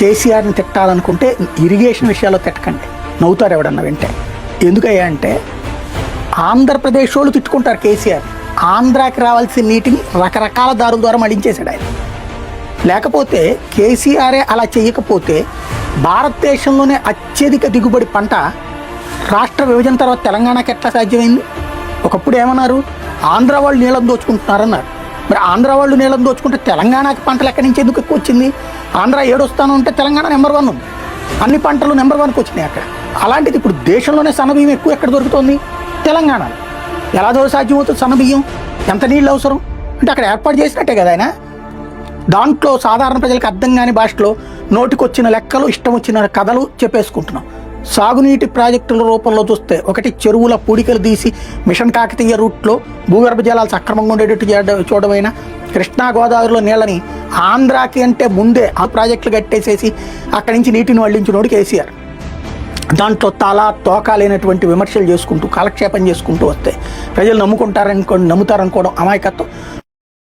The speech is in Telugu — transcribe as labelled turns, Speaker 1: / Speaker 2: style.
Speaker 1: కేసీఆర్ని తిట్టాలనుకుంటే ఇరిగేషన్ విషయాల్లో తిట్టకండి, నవ్వుతారు ఎవడన్నా వింటే. ఎందుకయ్యా అంటే ఆంధ్రప్రదేశ్ వాళ్ళు తిట్టుకుంటారు కేసీఆర్, ఆంధ్రాకి రావాల్సిన నీటిని రకరకాల దారుల ద్వారా మళ్లించేశాడు ఆయన. లేకపోతే కేసీఆరే అలా చేయకపోతే భారతదేశంలోనే అత్యధిక దిగుబడి పంట రాష్ట్ర విభజన తర్వాత తెలంగాణకి ఎట్లా సాధ్యమైంది? ఒకప్పుడు ఏమన్నారు, ఆంధ్ర వాళ్ళు నీళ్ళని దోచుకుంటున్నారన్నారు. మరి ఆంధ్ర వాళ్ళు నీళ్ళని దోచుకుంటే తెలంగాణకి పంటలు ఎక్కడి నుంచి ఎందుకు ఎక్కువ వచ్చింది? ఆంధ్ర 7వ స్థానం ఉంటే తెలంగాణ నెంబర్ 1 ఉంది, అన్ని పంటలు నెంబర్ 1కి వచ్చినాయి అక్కడ. అలాంటిది ఇప్పుడు దేశంలోనే సన్నబియ్యం ఎక్కువ ఎక్కడ దొరుకుతుంది? తెలంగాణలో. ఎలా సాధ్యమవుతుంది సన్నబియ్యం? ఎంత నీళ్ళు అవసరం అంటే అక్కడ ఏర్పాటు చేసినట్టే కదా ఆయన. దాంట్లో సాధారణ ప్రజలకు అర్థం కాని భాషలో నోటికొచ్చిన లెక్కలు, ఇష్టం వచ్చిన కథలు చెప్పేసుకుంటున్నాం. సాగునీటి ప్రాజెక్టుల రూపంలో చూస్తే ఒకటి చెరువుల పూడికలు తీసి మిషన్ కాకతీయ రూట్లో భూగర్భ జలాలు సక్రమంగా ఉండేటట్టు చూడమైనా, కృష్ణా గోదావరిలో నీళ్ళని ఆంధ్రాకి అంటే ముందే ఆ ప్రాజెక్టులు కట్టేసేసి అక్కడి నుంచి నీటిని మళ్లించినోడు కేసీఆర్. దాంట్లో తలా తోక లేనటువంటి విమర్శలు చేసుకుంటూ కాలక్షేపం చేసుకుంటూ వస్తే ప్రజలు నమ్ముతారనుకోవడం అమాయకత్వం.